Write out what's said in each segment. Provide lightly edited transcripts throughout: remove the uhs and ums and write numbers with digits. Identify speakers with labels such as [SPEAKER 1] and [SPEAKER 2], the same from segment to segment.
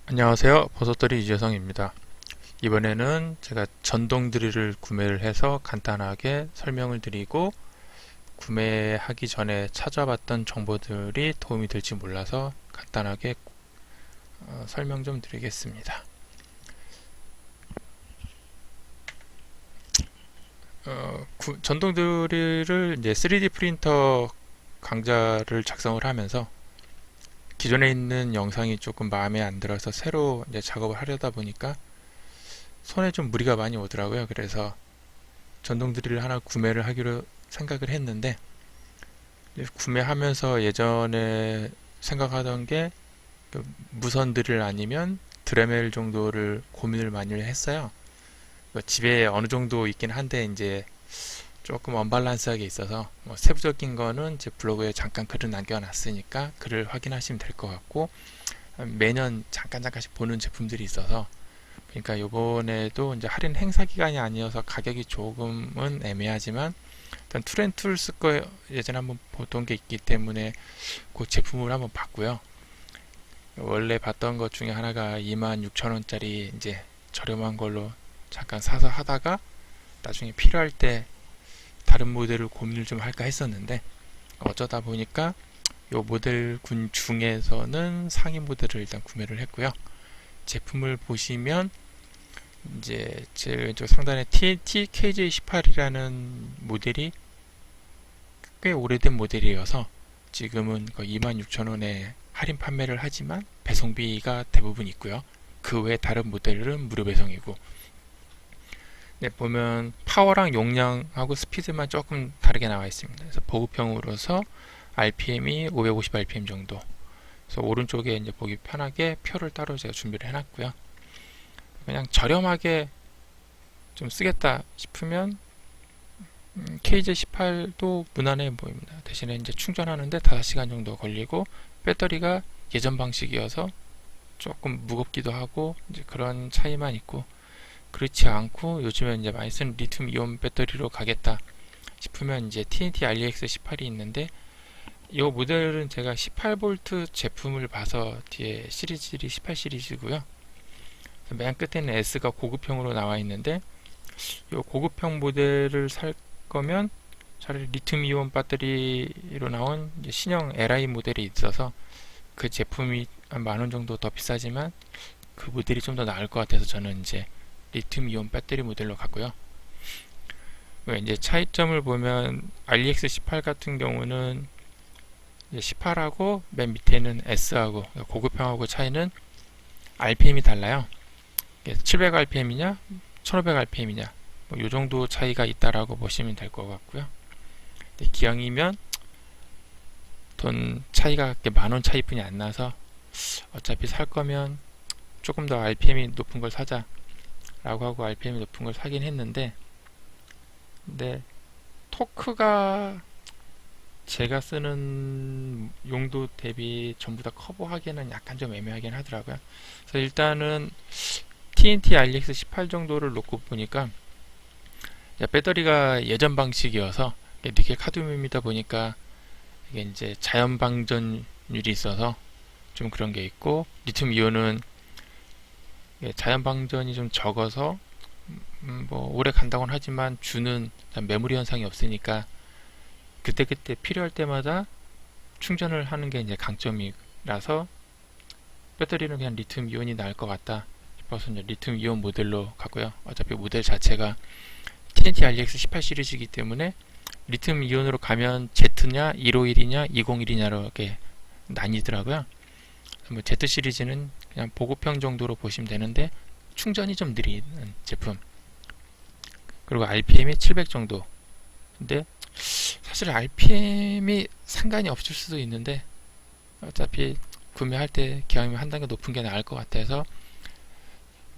[SPEAKER 1] 안녕하세요. 버섯돌이 이재성입니다. 이번에는 제가 전동 드릴을 구매를 해서 간단하게 설명을 드리고 구매하기 전에 찾아봤던 정보들이 도움이 될지 몰라서 간단하게 설명 좀 드리겠습니다. 전동 드릴을 이제 3D 프린터 강좌를 작성을 하면서 기존에 있는 영상이 조금 마음에 안 들어서 새로 이제 작업을 하려다 보니까 손에 좀 무리가 많이 오더라고요. 그래서 전동 드릴을 하나 구매를 하기로 생각을 했는데 구매하면서 예전에 생각하던 게 무선 드릴 아니면 드레멜 정도를 고민을 많이 했어요. 집에 어느 정도 있긴 한데 이제 조금 언밸런스하게 있어서 세부적인 거는 제 블로그에 잠깐 글을 남겨놨으니까 글을 확인하시면 될 것 같고, 매년 잠깐씩 보는 제품들이 있어서, 그러니까 요번에도 이제 할인 행사 기간이 아니어서 가격이 조금은 애매하지만 일단 툴앤툴스 거 예전에 한번 보던 게 있기 때문에 그 제품을 한번 봤고요. 원래 봤던 것 중에 하나가 26,000원짜리 이제 저렴한 걸로 잠깐 사서 하다가 나중에 필요할 때 다른 모델을 고민을 좀 할까 했었는데, 어쩌다 보니까 요 모델군 중에서는 상위 모델을 일단 구매를 했고요. 제품을 보시면 이제 제 왼쪽 상단에 TNT KJ18이라는 모델이 꽤 오래된 모델이어서 지금은 거의 26,000원에 할인 판매를 하지만 배송비가 대부분 있고요. 그 외 다른 모델은 무료 배송이고, 네, 보면 파워랑 용량하고 스피드만 조금 다르게 나와 있습니다. 그래서 보급형으로서 RPM이 550 RPM 정도. 그래서 오른쪽에 이제 보기 편하게 표를 따로 제가 준비를 해놨고요. 그냥 저렴하게 좀 쓰겠다 싶으면 KJ18도 무난해 보입니다. 대신에 이제 충전하는데 5시간 정도 걸리고 배터리가 예전 방식이어서 조금 무겁기도 하고 이제 그런 차이만 있고, 그렇지 않고 요즘에 이제 많이 쓰는 리튬 이온 배터리로 가겠다 싶으면 이제 TNT REX18이 있는데, 이 모델은 제가 18V 제품을 봐서 뒤에 시리즈들이 18 시리즈고요. 맨 끝에는 S가 고급형으로 나와 있는데, 이 고급형 모델을 살 거면 차라리 리튬 이온 배터리로 나온 신형 LI 모델이 있어서 그 제품이 한 10,000원 정도 더 비싸지만 그 모델이 좀 더 나을 것 같아서 저는 이제 리튬 이온 배터리 모델로 갔고요. 이제 차이점을 보면 REX18 같은 경우는 18하고 맨 밑에는 S하고 고급형하고 차이는 RPM이 달라요. 700rpm이냐 1500rpm이냐 이 정도 차이가 있다라고 보시면 될 것 같고요. 기왕이면 돈 차이가 10,000원 차이뿐이 안 나서 어차피 살 거면 조금 더 RPM이 높은 걸 사자 라고 하고 RPM이 높은 걸 사긴 했는데, 근데 토크가 제가 쓰는 용도 대비 전부 다 커버하기에는 약간 좀 애매하긴 하더라고요. 그래서 일단은 TNT RX18 정도를 놓고 보니까 배터리가 예전 방식이어서 니켈 카드뮴이다 보니까 이게 이제 자연 방전율이 있어서 좀 그런 게 있고, 리튬 이온은 자연 방전이 좀 적어서 뭐 오래 간다고는 하지만 주는 메모리 현상이 없으니까 그때그때 필요할 때마다 충전을 하는 게 이제 강점이라서 배터리는 그냥 리튬 이온이 나을 것 같다 싶어서 이제 리튬 이온 모델로 가고요. 어차피 모델 자체가 TNT RX18 시리즈이기 때문에 리튬 이온으로 가면 Z냐 151이냐 201이냐로 이렇게 나뉘더라고요. 뭐 Z 시리즈는 그냥 보급형 정도로 보시면 되는데 충전이 좀 느린 제품, 그리고 RPM이 700 정도. 근데 사실 RPM이 상관이 없을 수도 있는데 어차피 구매할 때 기왕이면 한 단계 높은 게 나을 것 같아서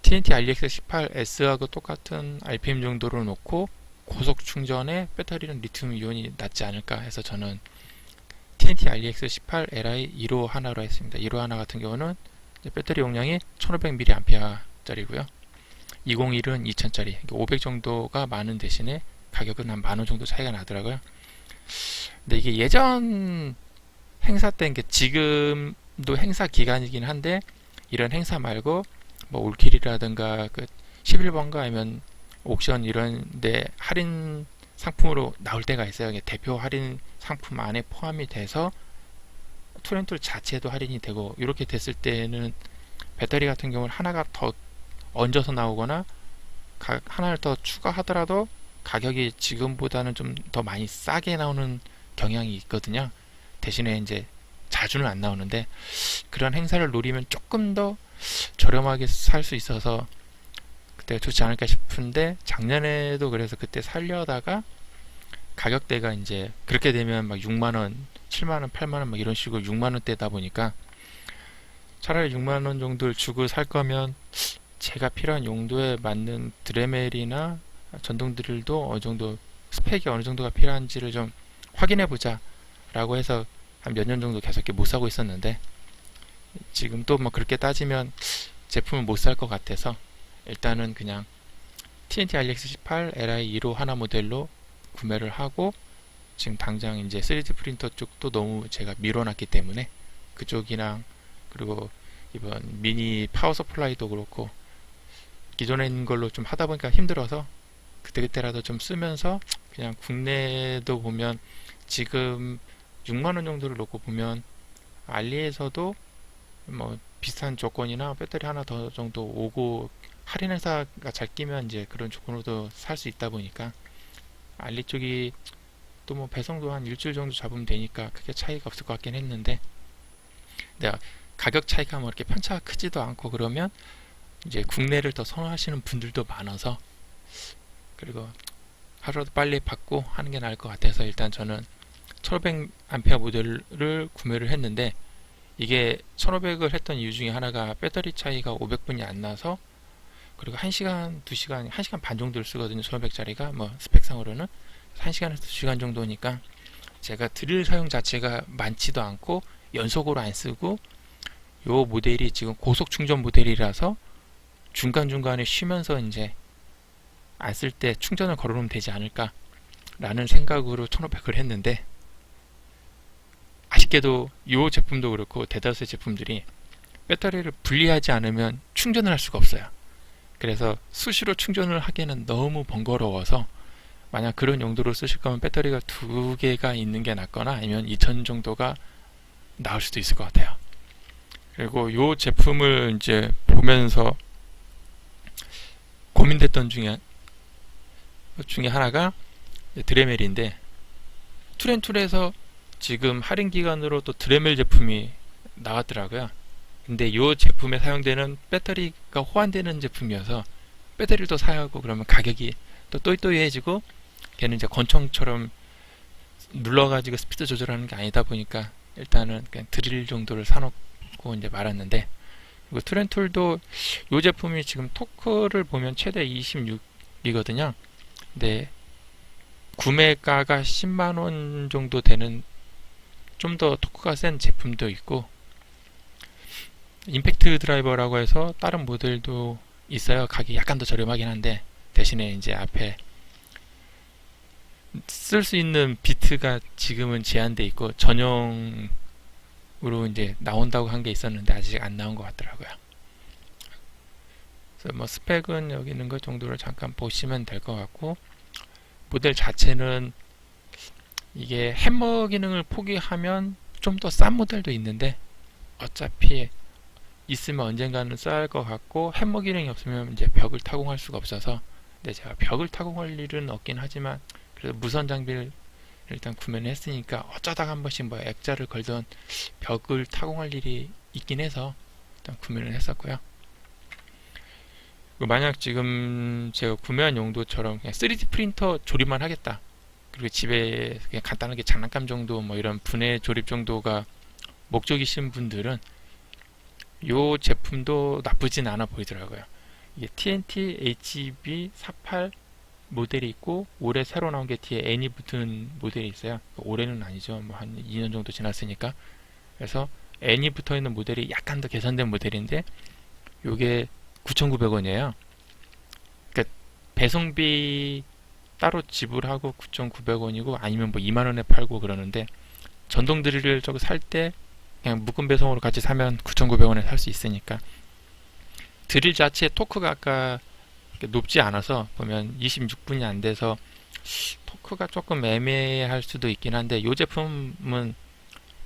[SPEAKER 1] TNT RX18S하고 똑같은 RPM 정도로 놓고 고속 충전에 배터리는 리튬 이온이 낫지 않을까 해서 저는 TNT RX18 Li 1호 하나로 했습니다. 1호 하나 같은 경우는 배터리 용량이 1500mAh짜리고요. 201은 2000짜리, 500 정도가 많은 대신에 가격은 한 10,000원 정도 차이가 나더라고요. 근데 이게 예전 행사 때인 게 지금도 행사 기간이긴 한데 이런 행사 말고 뭐 올킬이라든가 그 11번가 아니면 옥션 이런 데 할인 상품으로 나올 때가 있어요. 이게 대표 할인 상품 안에 포함이 돼서 투렌툴 자체도 할인이 되고, 이렇게 됐을 때는 배터리 같은 경우는 하나가 더 얹어서 나오거나 하나를 더 추가하더라도 가격이 지금보다는 좀 더 많이 싸게 나오는 경향이 있거든요. 대신에 이제 자주는 안 나오는데, 그런 행사를 노리면 조금 더 저렴하게 살 수 있어서 그때 좋지 않을까 싶은데, 작년에도 그래서 그때 살려다가 가격대가 이제 그렇게 되면 막 6만원, 7만원, 8만원 막 이런 식으로 6만원대다 보니까, 차라리 6만원 정도를 주고 살 거면 제가 필요한 용도에 맞는 드레멜이나 전동 드릴도 어느 정도 스펙이 어느 정도가 필요한지를 좀 확인해 보자 라고 해서 한 몇 년 정도 계속 못 사고 있었는데, 지금 또 뭐 그렇게 따지면 제품을 못 살 것 같아서 일단은 그냥 TNT RX18 Li2로 하나 모델로 구매를 하고, 지금 당장 이제 3D 프린터 쪽도 너무 제가 밀어놨기 때문에 그쪽이랑, 그리고 이번 미니 파워 서플라이도 그렇고 기존에 있는 걸로 좀 하다 보니까 힘들어서 그때그때라도 좀 쓰면서, 그냥 국내도 보면 지금 6만원 정도를 놓고 보면 알리에서도 뭐 비슷한 조건이나 배터리 하나 더 정도 오고 할인 행사가 잘 끼면 이제 그런 조건으로도 살 수 있다 보니까, 알리 쪽이 또 뭐 배송도 한 일주일 정도 잡으면 되니까 크게 차이가 없을 것 같긴 했는데, 내가 가격 차이가 뭐 이렇게 편차가 크지도 않고 그러면 이제 국내를 더 선호하시는 분들도 많아서, 그리고 하루라도 빨리 받고 하는 게 나을 것 같아서 일단 저는 1500A 모델을 구매를 했는데, 이게 1500을 했던 이유 중에 하나가 배터리 차이가 500분이 안 나서, 그리고 1시간, 2시간, 1시간 반 정도를 쓰거든요. 1500짜리가 뭐 스펙상으로는 1시간에서 2시간 정도니까, 제가 드릴 사용 자체가 많지도 않고 연속으로 안 쓰고, 요 모델이 지금 고속 충전 모델이라서 중간중간에 쉬면서 이제 안 쓸 때 충전을 걸어놓으면 되지 않을까 라는 생각으로 1500을 했는데, 아쉽게도 이 제품도 그렇고 대다수의 제품들이 배터리를 분리하지 않으면 충전을 할 수가 없어요. 그래서 수시로 충전을 하기에는 너무 번거로워서, 만약 그런 용도로 쓰실 거면 배터리가 2개가 있는 게 낫거나 아니면 2000 정도가 나을 수도 있을 것 같아요. 그리고 이 제품을 이제 보면서 고민됐던 중에 하나가 드레멜인데, 투렌툴에서 지금 할인 기간으로 또 드레멜 제품이 나왔더라고요. 근데 이 제품에 사용되는 배터리가 호환되는 제품이어서 배터리를 또 사야 하고 그러면 가격이 또 또이또이해지고, 걔는 이제 권총처럼 눌러가지고 스피드 조절하는 게 아니다 보니까 일단은 그냥 드릴 정도를 사놓고 이제 말았는데, 그리고 투렌툴도 이 제품이 지금 토크를 보면 최대 26이거든요. 근데 구매가가 10만원 정도 되는 좀 더 토크가 센 제품도 있고, 임팩트 드라이버라고 해서 다른 모델도 있어요. 가격이 약간 더 저렴하긴 한데, 대신에 이제 앞에 쓸 수 있는 비트가 지금은 제한돼 있고 전용으로 이제 나온다고 한 게 있었는데 아직 안 나온 것 같더라고요. 그래서 뭐 스펙은 여기 있는 것 정도를 잠깐 보시면 될 것 같고, 모델 자체는 이게 햄머 기능을 포기하면 좀 더 싼 모델도 있는데, 어차피 있으면 언젠가는 써야 할 것 같고, 햄머 기능이 없으면 이제 벽을 타공할 수가 없어서, 근데 제가 벽을 타공할 일은 없긴 하지만 그래서 무선 장비를 일단 구매를 했으니까 어쩌다가 한 번씩 뭐 액자를 걸던 벽을 타공할 일이 있긴 해서 일단 구매를 했었고요. 만약 지금 제가 구매한 용도처럼 그냥 3D 프린터 조립만 하겠다, 그리고 집에 그냥 간단하게 장난감 정도 뭐 이런 분해 조립 정도가 목적이신 분들은 이 제품도 나쁘진 않아 보이더라고요. 이게 TNT HB48 모델이 있고, 올해 새로 나온 게 뒤에 N이 붙은 모델이 있어요. 올해는 아니죠. 뭐 한 2년 정도 지났으니까. 그래서 N이 붙어 있는 모델이 약간 더 개선된 모델인데, 요게 9,900원이에요. 그러니까 배송비 따로 지불하고 9,900원이고, 아니면 뭐 2만원에 팔고 그러는데, 전동 드릴을 저거 살 때 그냥 묶음 배송으로 같이 사면 9,900원에 살 수 있으니까 드릴 자체 토크가 아까 높지 않아서 보면 26분이 안 돼서 토크가 조금 애매할 수도 있긴 한데 이 제품은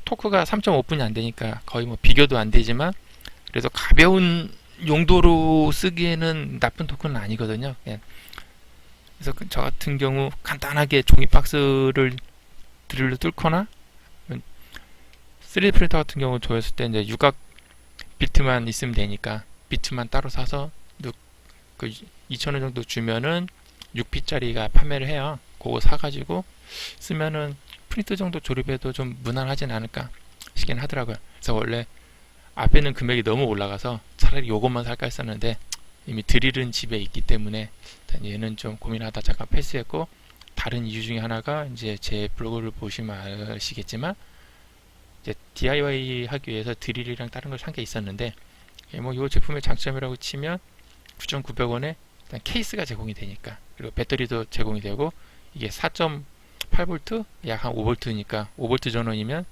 [SPEAKER 1] 토크가 3.5분이 안 되니까 거의 뭐 비교도 안 되지만 그래서 가벼운 용도로 쓰기에는 나쁜 토크는 아니거든요. 예. 그래서 저 같은 경우 간단하게 종이 박스를 드릴로 뚫거나 3D 프린터 같은 경우 조였을 때 이제 육각 비트만 있으면 되니까 비트만 따로 사서 그 2,000원 정도 주면은 6P짜리가 판매를 해요. 그거 사가지고 쓰면은 프린트 정도 조립해도 좀 무난하진 않을까 싶긴 하더라고요. 그래서 원래 앞에는 금액이 너무 올라가서 차라리 요것만 살까 했었는데 이미 드릴은 집에 있기 때문에 얘는 좀 고민하다 잠깐 패스했고, 다른 이유 중에 하나가 이제 제 블로그를 보시면 아시겠지만 이제 DIY 하기 위해서 드릴이랑 다른 걸 산 게 있었는데 뭐 이 제품의 장점이라고 치면 9,900원에 일단 케이스가 제공이 되니까, 그리고 배터리도 제공이 되고, 이게 4.8V 약 한 5V니까 5V 전원이면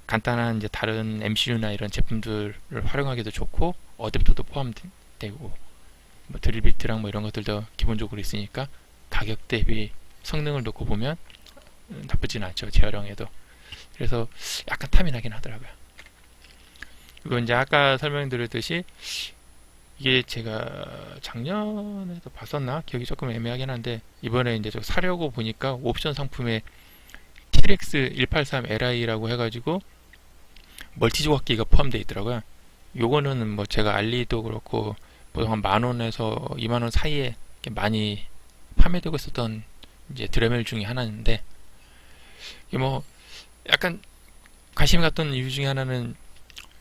[SPEAKER 1] 간단한 이제 다른 MCU나 이런 제품들을 활용하기도 좋고, 어댑터도 포함되고 뭐 드릴 비트랑 뭐 이런 것들도 기본적으로 있으니까 가격 대비 성능을 놓고 보면 나쁘진 않죠, 재활용에도. 그래서 약간 탐이 나긴 하더라고요. 그리고 이제 아까 설명드렸듯이 이게 제가 작년에도 봤었나 기억이 조금 애매하긴 한데, 이번에 이제 좀 사려고 보니까 옵션 상품에 TRX 183Li라고 해가지고 멀티 조각기가 포함되어 있더라고요. 요거는 뭐 제가 알리도 그렇고 보통 한 10,000원에서 20,000원 사이에 많이 판매되고 있었던 이제 드레멜 중에 하나인데, 이게 뭐 약간 관심이 갔던 이유 중에 하나는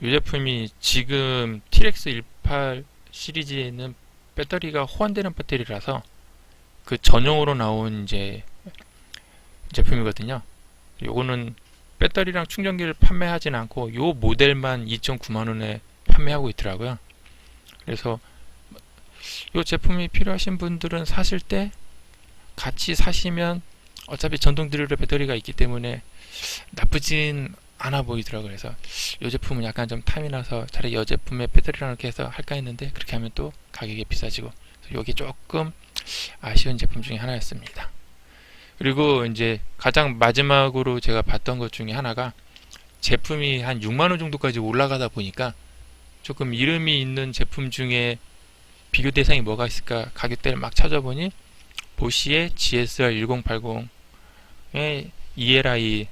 [SPEAKER 1] 이 제품이 지금 TRX 18 시리즈에는 배터리가 호환되는 배터리라서 그 전용으로 나온 이제 제품이거든요. 요거는 배터리랑 충전기를 판매하진 않고 요 모델만 2.9만원에 판매하고 있더라고요. 그래서 요 제품이 필요하신 분들은 사실 때 같이 사시면 어차피 전동 드릴의 배터리가 있기 때문에 나쁘진 않아 보이더라고요. 그래서 이 제품은 약간 좀 탐이 나서 차라리 이 제품의 배터리랑 이렇게 해서 할까 했는데, 그렇게 하면 또 가격이 비싸지고, 이게 조금 아쉬운 제품 중에 하나였습니다. 그리고 이제 가장 마지막으로 제가 봤던 것 중에 하나가, 제품이 한 6만원 정도까지 올라가다 보니까 조금 이름이 있는 제품 중에 비교 대상이 뭐가 있을까 가격대를 막 찾아보니 보시의 GSR 1080의 ELI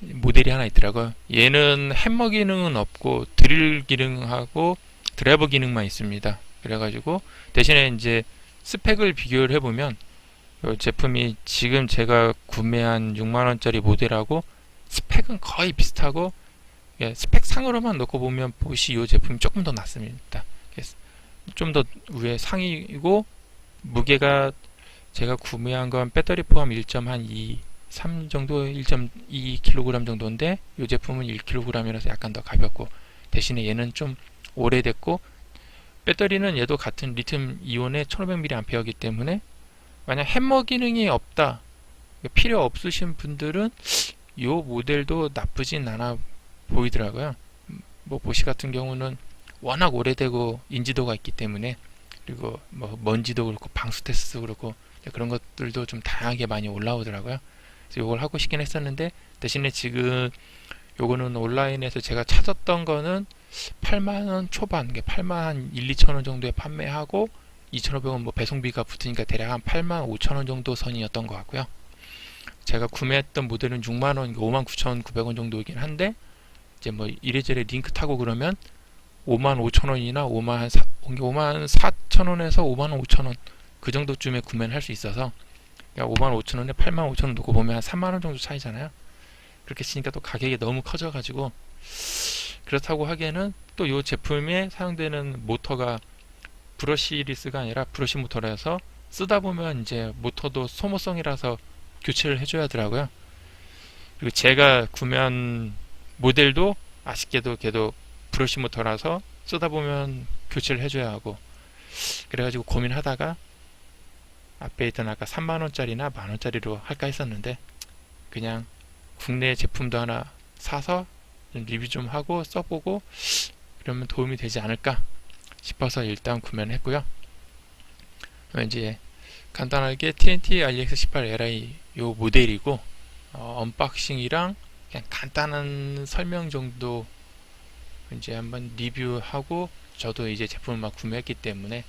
[SPEAKER 1] 모델이 하나 있더라고요. 얘는 햄머 기능은 없고 드릴 기능하고 드라이버 기능만 있습니다. 그래가지고 대신에 이제 스펙을 비교를 해보면 이 제품이 지금 제가 구매한 6만원짜리 모델하고 스펙은 거의 비슷하고, 스펙 상으로만 놓고 보면 보시 이 제품이 조금 더 낫습니다. 좀 더 위에 상이고, 무게가 제가 구매한 건 배터리 포함 1.3 정도, 1.2kg 정도인데 이 제품은 1kg이라서 약간 더 가볍고, 대신에 얘는 좀 오래됐고, 배터리는 얘도 같은 리튬 이온의 1500mAh이기 때문에 만약 햄머 기능이 없다, 필요 없으신 분들은 이 모델도 나쁘진 않아 보이더라고요. 뭐 보시 같은 경우는 워낙 오래되고 인지도가 있기 때문에, 그리고 뭐 먼지도 그렇고 방수 테스트도 그렇고 그런 것들도 좀 다양하게 많이 올라오더라고요. 그래서 이걸 하고 싶긴 했었는데, 대신에 지금 요거는 온라인에서 제가 찾았던 거는 8만원 초반, 8만 1, 2천원 정도에 판매하고 2,500원 뭐 배송비가 붙으니까 대략 한 8만 5천원 정도 선이었던 것 같고요. 제가 구매했던 모델은 6만원, 59,900원 정도이긴 한데, 이제 뭐 이래저래 링크 타고 그러면 5만 5천원이나 5만 4천원에서 5만 5천원 그 정도쯤에 구매를 할 수 있어서, 5만 5천원에 8만 5천원 놓고 보면 한 3만원 정도 차이잖아요. 그렇게 치니까 또 가격이 너무 커져가지고, 그렇다고 하기에는 또 이 제품에 사용되는 모터가 브러시리스가 아니라 브러시 모터라서 쓰다 보면 이제 모터도 소모성이라서 교체를 해줘야 하더라고요. 그리고 제가 구매한 모델도 아쉽게도 걔도 브러시 모터라서 쓰다 보면 교체를 해줘야 하고, 그래가지고 고민하다가 앞에 있던 아까 3만원짜리나 만원짜리로 할까 했었는데, 그냥 국내 제품도 하나 사서 리뷰 좀 하고 써보고, 그러면 도움이 되지 않을까 싶어서 일단 구매를 했고요. 이제 간단하게 TNT REX18Li 요 모델이고, 언박싱이랑 그냥 간단한 설명 정도 이제 한번 리뷰하고, 저도 이제 제품을 막 구매했기 때문에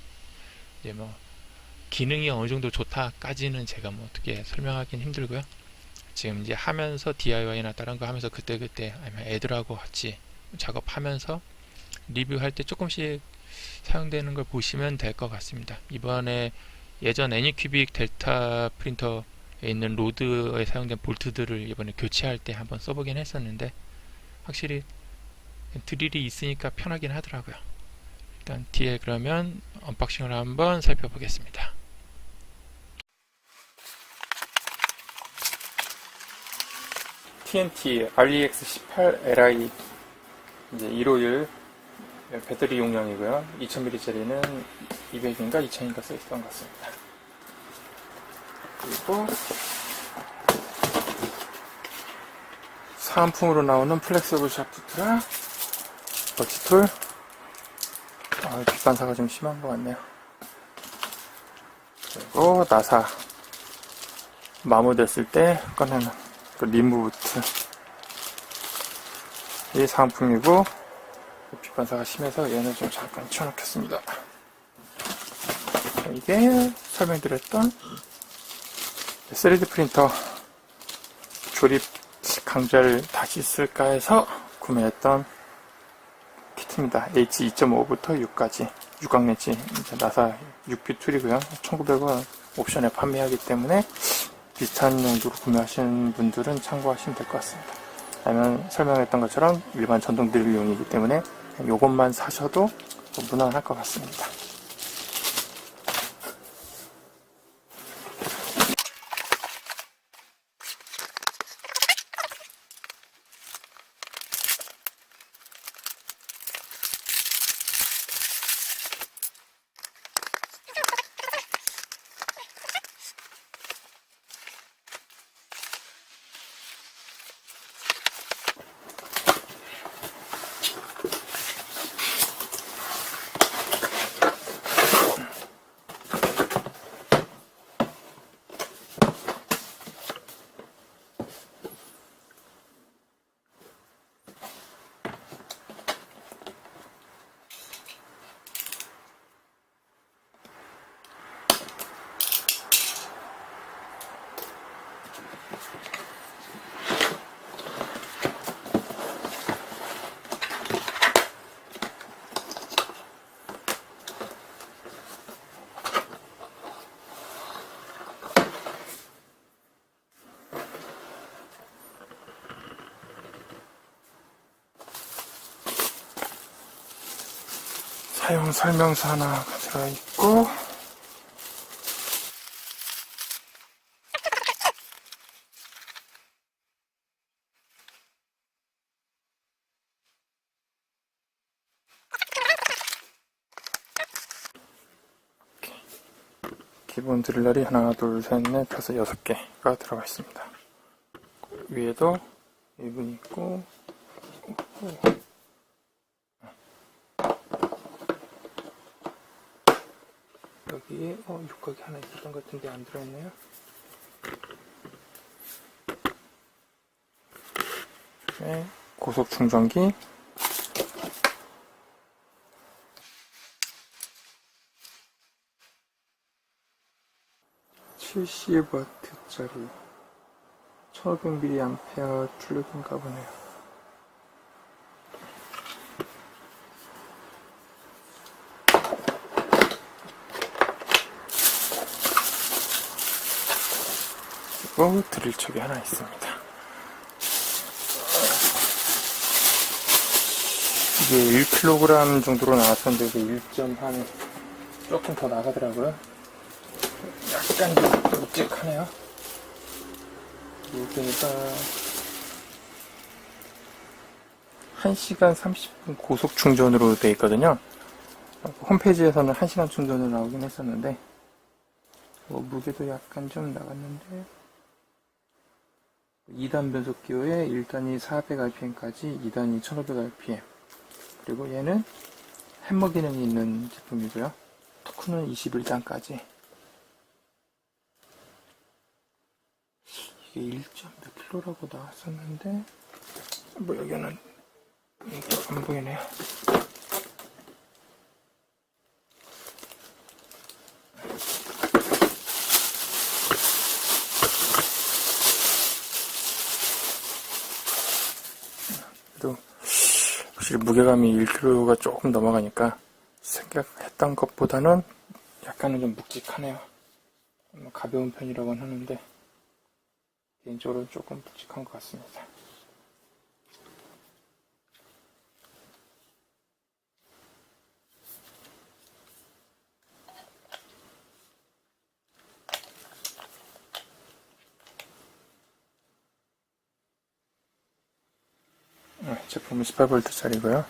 [SPEAKER 1] 이제 뭐 기능이 어느 정도 좋다까지는 제가 뭐 어떻게 설명하기는 힘들고요. 지금 이제 하면서 DIY나 다른 거 하면서 그때그때 아니면 애들하고 같이 작업하면서 리뷰할 때 조금씩 사용되는 걸 보시면 될 것 같습니다. 이번에 예전 애니큐빅 델타 프린터에 있는 로드에 사용된 볼트들을 이번에 교체할 때 한번 써보긴 했었는데, 확실히 드릴이 있으니까 편하긴 하더라고요. 일단 뒤에 그러면 언박싱을 한번 살펴보겠습니다. TNT REX18Li 이제 151 배터리 용량이고요. 2000mAh짜리는 200인가 2000인가 써있던 것 같습니다. 그리고 사은품으로 나오는 플렉서블 샤프트랑 멀티툴. 뒷반사가 좀 심한 것 같네요. 그리고 나사 마모됐을 때 꺼내는 그 리무부트, 이 사은품이고, 뒷반사가 심해서 얘는 좀 잠깐 치워놓겠습니다. 이게 설명드렸던 3D 프린터 조립 강좌를 다시 쓸까 해서 구매했던 키트입니다. H2.5부터 6까지 6강렌치 나사 6비 툴이고요. 1900원 옵션에 판매하기 때문에 비슷한 용도로 구매하시는 분들은 참고하시면 될 것 같습니다. 아니면 설명했던 것처럼 일반 전동 드릴용이기 때문에 이것만 사셔도 무난할 것 같습니다. 사용 설명서 하나 들어있고, 기본 드릴러리 하나, 둘, 셋, 넷, 다섯, 6개가 들어가 있습니다. 위에도 1분 있고, 여기에 육각이 하나 있었던 것 같은데 안 들어있네요. 네, 고속 충전기, (70W짜리) 1500mAh 출력인가 보네요. 그리고 드릴촉이 하나 있습니다. 이게 1kg 정도로 나왔었는데 이게 1점 한 조금 더 나가더라고요. 약간 좀 묵직하네요. 여기가 1시간 30분 고속 충전으로 되어 있거든요. 홈페이지에서는 1시간 충전으로 나오긴 했었는데, 무게도 약간 좀 나갔는데, 2단 변속기호에 1단이 400rpm까지 2단이 1500rpm, 그리고 얘는 햄머 기능이 있는 제품이고요. 토크는 21단까지. 이게 1점 몇 킬로라고 나왔었는데 뭐 여기는 안 보이네요. 그래도 확실히 무게감이 1kg가 조금 넘어가니까 생각했던 것보다는 약간은 좀 묵직하네요. 가벼운 편이라고는 하는데 개인적으로는 조금 묵직한 것 같습니다. 제품은 18V짜리고요.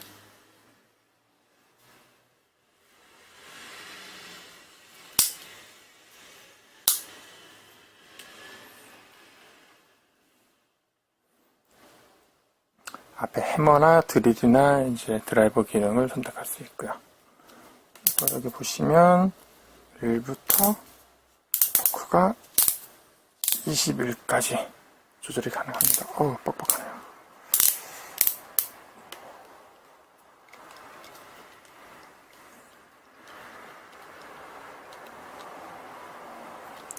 [SPEAKER 1] 앞에 해머나 드릴이나 이제 드라이버 기능을 선택할 수 있고요. 여기 보시면 1부터 토크가 21까지 조절이 가능합니다. 어우, 뻑뻑하네요.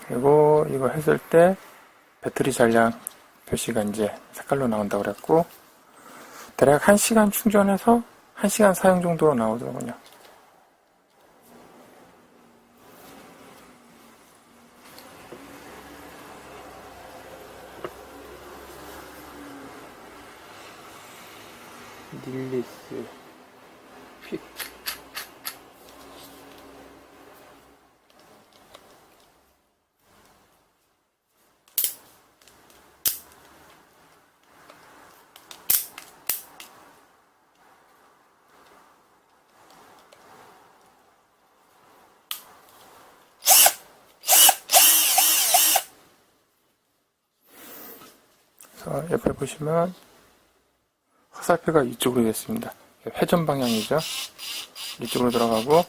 [SPEAKER 1] 그리고 이거 했을 때 배터리 잔량 표시가 이제 색깔로 나온다고 그랬고, 대략 1시간 충전해서 1시간 사용 정도로 나오더군요. 닐리스 픽 옆에 보시면 화살표가 이쪽으로 됐습니다. 회전 방향이죠. 이쪽으로 들어가고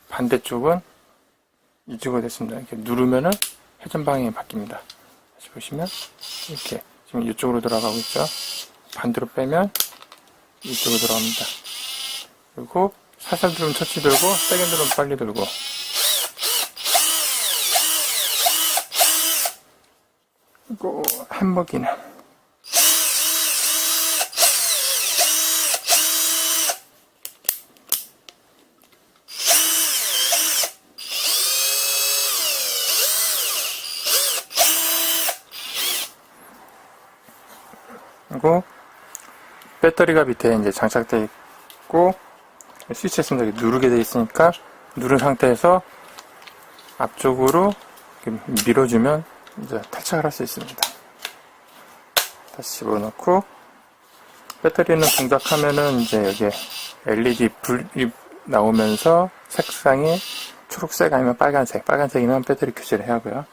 [SPEAKER 1] 반대쪽은 이쪽으로 됐습니다. 이렇게 누르면은 회전 방향이 바뀝니다. 다시 보시면 이렇게 지금 이쪽으로 들어가고 있죠. 반대로 빼면 이쪽으로 들어갑니다. 그리고 살살 들으면 터치 들고 세게 들으면 빨리 들고. 그리고 햄머 기능. 그리고 배터리가 밑에 이제 장착되어 있고 스위치 있습니다. 누르게 되어 있으니까 누른 상태에서 앞쪽으로 밀어주면 이제 탈착을 할 수 있습니다. 다시 집어넣고 배터리는 동작하면은 이제 여기 LED 불이 나오면서 색상이 초록색 아니면 빨간색이면 배터리 교체를 해야 하고요.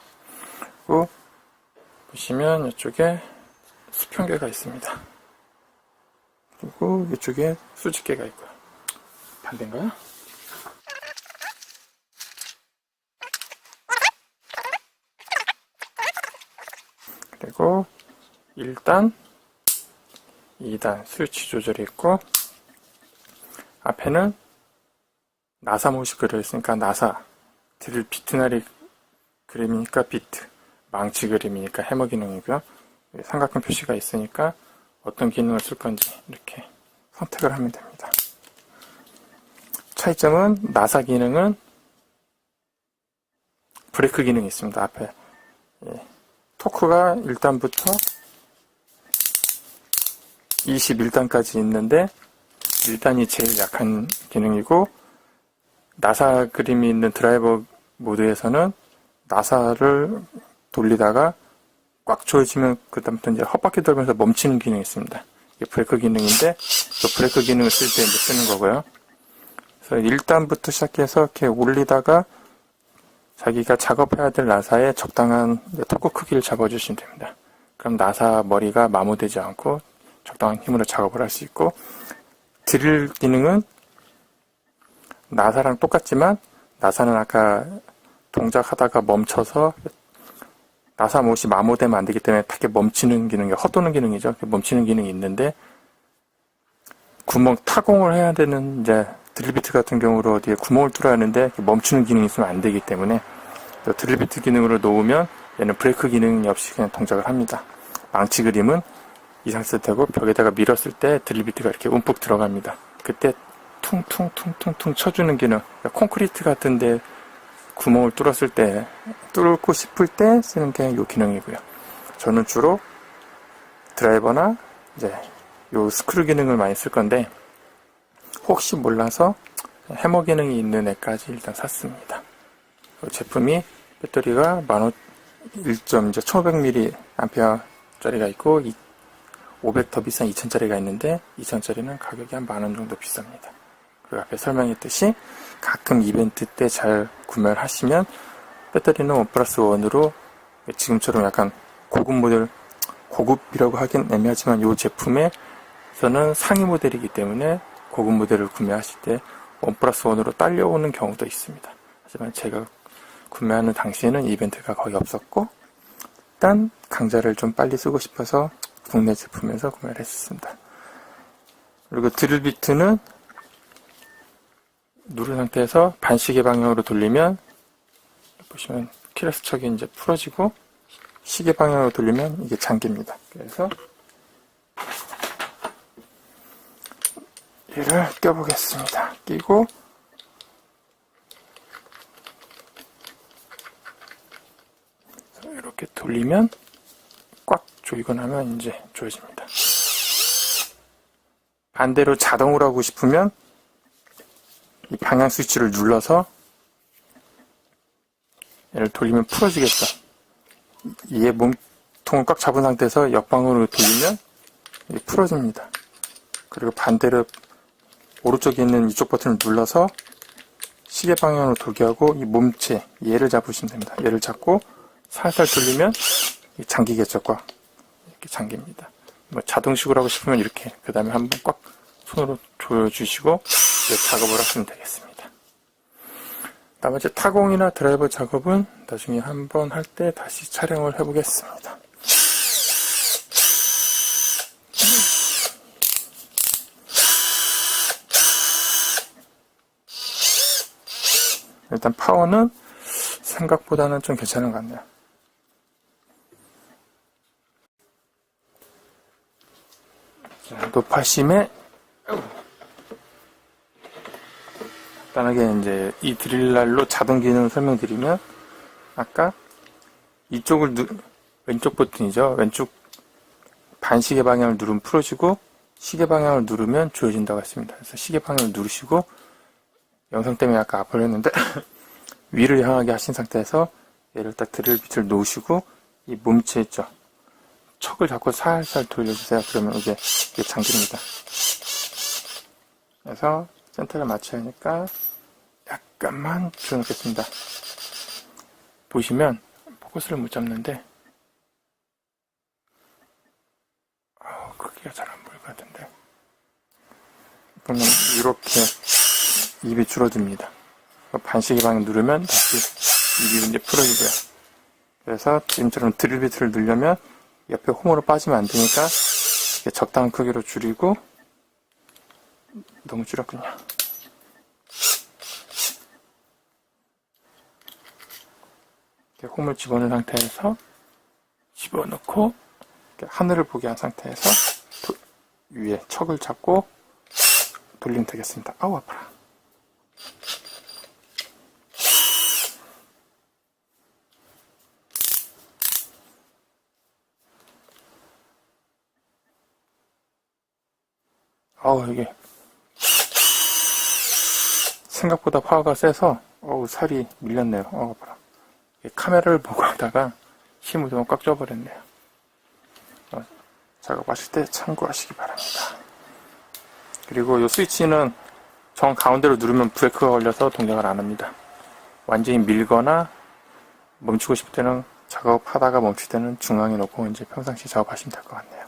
[SPEAKER 1] 그리고 보시면 이쪽에 수평계가 있습니다. 그리고 이쪽에 수직계가 있고요. 반대인가요? 그리고 1단, 2단 스위치 조절이 있고 앞에는 나사 못이 그려 있으니까 나사, 드릴 비트나리 그림이니까 비트, 망치 그림이니까 해머 기능이고요. 삼각형 표시가 있으니까 어떤 기능을 쓸 건지 이렇게 선택을 하면 됩니다. 차이점은 나사 기능은 브레이크 기능이 있습니다. 앞에 토크가 1단부터 21단까지 있는데 1단이 제일 약한 기능이고 나사 그림이 있는 드라이버 모드에서는 나사를 돌리다가 꽉 조여지면 그다음부터 이제 헛바퀴 돌면서 멈추는 기능이 있습니다. 이게 브레이크 기능인데 그 브레이크 기능을 쓸 때 이제 쓰는 거고요. 그래서 1단부터 시작해서 이렇게 올리다가 자기가 작업해야 될 나사의 적당한 토크 크기를 잡아주시면 됩니다. 그럼 나사 머리가 마모되지 않고 적당한 힘으로 작업을 할 수 있고 드릴 기능은 나사랑 똑같지만 나사는 아까 동작하다가 멈춰서 나사 못이 마모되면 안 되기 때문에 타게 멈추는 기능이, 헛도는 기능이죠. 멈추는 기능이 있는데, 구멍 타공을 해야 되는 이제 드릴비트 같은 경우로 어디에 구멍을 뚫어야 하는데 멈추는 기능이 있으면 안 되기 때문에 드릴비트 기능으로 놓으면 얘는 브레이크 기능이 없이 그냥 동작을 합니다. 망치 그림은 이 상태에서 되고 벽에다가 밀었을 때 드릴비트가 이렇게 움푹 들어갑니다. 그때 퉁퉁퉁퉁퉁 쳐주는 기능, 그러니까 콘크리트 같은데 구멍을 뚫었을 때, 뚫고 싶을 때 쓰는 게 이 기능이고요. 저는 주로 드라이버나 이제 요 스크류 기능을 많이 쓸 건데, 혹시 몰라서 해머 기능이 있는 애까지 일단 샀습니다. 제품이 배터리가 1500mAh짜리가 있고 500 더 비싼 2000짜리가 있는데 2000짜리는 가격이 한 10,000원 정도 비쌉니다. 그리고 앞에 설명했듯이 가끔 이벤트 때 잘 구매를 하시면 배터리는 1+1으로 지금처럼 약간 고급 모델, 고급이라고 하긴 애매하지만 이 제품에서는 상위 모델이기 때문에 고급 모델을 구매하실 때 1+1으로 딸려오는 경우도 있습니다. 하지만 제가 구매하는 당시에는 이벤트가 거의 없었고 일단 강좌를 좀 빨리 쓰고 싶어서 국내 제품에서 구매를 했습니다. 그리고 드릴비트는 누른 상태에서 반시계 방향으로 돌리면 보시면 키레스 척이 이제 풀어지고 시계 방향으로 돌리면 이게 잠깁니다. 그래서 얘를 껴보겠습니다. 끼고 이렇게 돌리면 꽉 조이고 나면 이제 조여집니다. 반대로 자동으로 하고 싶으면 이 방향 스위치를 눌러서 얘를 돌리면 풀어지겠죠. 얘 몸통을 꽉 잡은 상태에서 역방향으로 돌리면 이게 풀어집니다. 그리고 반대로 오른쪽에 있는 이쪽 버튼을 눌러서 시계 방향으로 돌게 하고 이 몸체 얘를 잡으시면 됩니다. 얘를 잡고 살살 돌리면 잠기겠죠. 꽉 이렇게 잠깁니다. 뭐 자동식으로 하고 싶으면 이렇게 그 다음에 한번 꽉 손으로 조여주시고 작업을 하시면 되겠습니다. 나머지 타공이나 드라이버 작업은 나중에 한번 할 때 다시 촬영을 해보겠습니다. 일단 파워는 생각보다는 좀 괜찮은 것 같네요. 자, 높아심에 간단하게 이제 이 드릴날로 자동 기능을 설명드리면 아까 이쪽을 왼쪽 버튼이죠. 왼쪽 반시계 방향을 누르면 풀어지고 시계 방향을 누르면 조여진다고 했습니다. 그래서 시계 방향을 누르시고 영상 때문에 아까 아파를 했는데 위를 향하게 하신 상태에서 얘를 딱 드릴빗을 놓으시고 이 몸체 있죠. 척을 잡고 살살 돌려주세요. 그러면 이게 잠깁니다. 그래서 센터를 맞춰야 하니까 약간만 줄여놓겠습니다. 보시면 포커스를 못 잡는데 크기가 잘 안 보일 것 같은데 보면 이렇게 입이 줄어듭니다. 반시계 방향 누르면 다시 입이 이제 풀어지고요. 그래서 지금처럼 드릴비트를 누르면 옆에 홈으로 빠지면 안 되니까 적당한 크기로 줄이고 너무 줄였군요. 이렇게 홈을 집어넣은 상태에서 집어넣고 하늘을 보게 한 상태에서 위에 척을 잡고 돌리면 되겠습니다. 아우 아파라. 이게 생각보다 파워가 세서 살이 밀렸네요. 아파라. 카메라를 보고 하다가 힘을 좀 꽉 줘버렸네요. 작업하실 때 참고하시기 바랍니다. 그리고 이 스위치는 정 가운데로 누르면 브레이크가 걸려서 동작을 안 합니다. 완전히 밀거나 멈추고 싶을 때는 작업하다가 멈출 때는 중앙에 놓고 이제 평상시 작업하시면 될 것 같네요.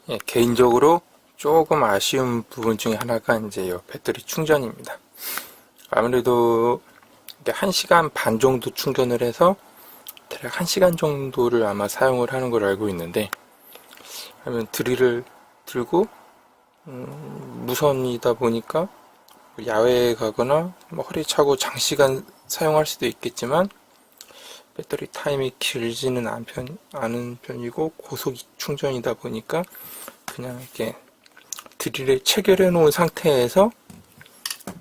[SPEAKER 1] 예, 개인적으로 조금 아쉬운 부분 중에 하나가 이제 이 배터리 충전입니다. 아무래도 1시간 반 정도 충전을 해서 대략 1시간 정도를 아마 사용을 하는 걸 알고 있는데, 하면 드릴을 들고 무선이다 보니까 야외에 가거나 허리 차고 장시간 사용할 수도 있겠지만 배터리 타임이 길지는 않은 편이고 고속 충전이다 보니까 그냥 이렇게 드릴에 체결해 놓은 상태에서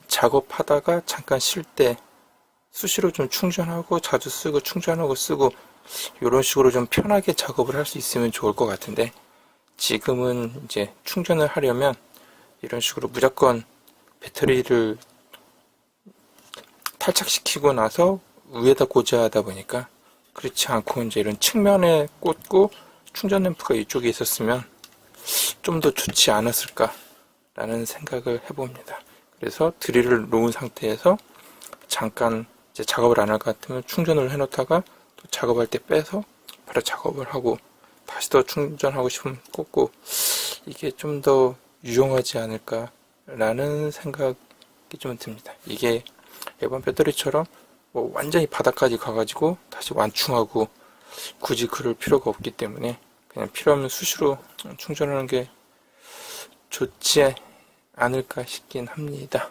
[SPEAKER 1] 작업하다가 잠깐 쉴 때 수시로 좀 충전하고 자주 쓰고 충전하고 쓰고 이런 식으로 좀 편하게 작업을 할 수 있으면 좋을 것 같은데, 지금은 이제 충전을 하려면 이런 식으로 무조건 배터리를 탈착시키고 나서 위에다 꽂아야 하다 보니까 그렇지 않고 이제 이런 측면에 꽂고 충전 램프가 이쪽에 있었으면 좀 더 좋지 않았을까라는 생각을 해봅니다. 그래서 드릴을 놓은 상태에서 잠깐 이제 작업을 안 할 것 같으면 충전을 해놓다가 또 작업할 때 빼서 바로 작업을 하고 다시 더 충전하고 싶으면 꽂고, 이게 좀 더 유용하지 않을까라는 생각이 좀 듭니다. 이게 일반 배터리처럼 뭐 완전히 바닥까지 가가지고 다시 완충하고 굳이 그럴 필요가 없기 때문에 그냥 필요하면 수시로 충전하는 게 좋지 않을까 싶긴 합니다.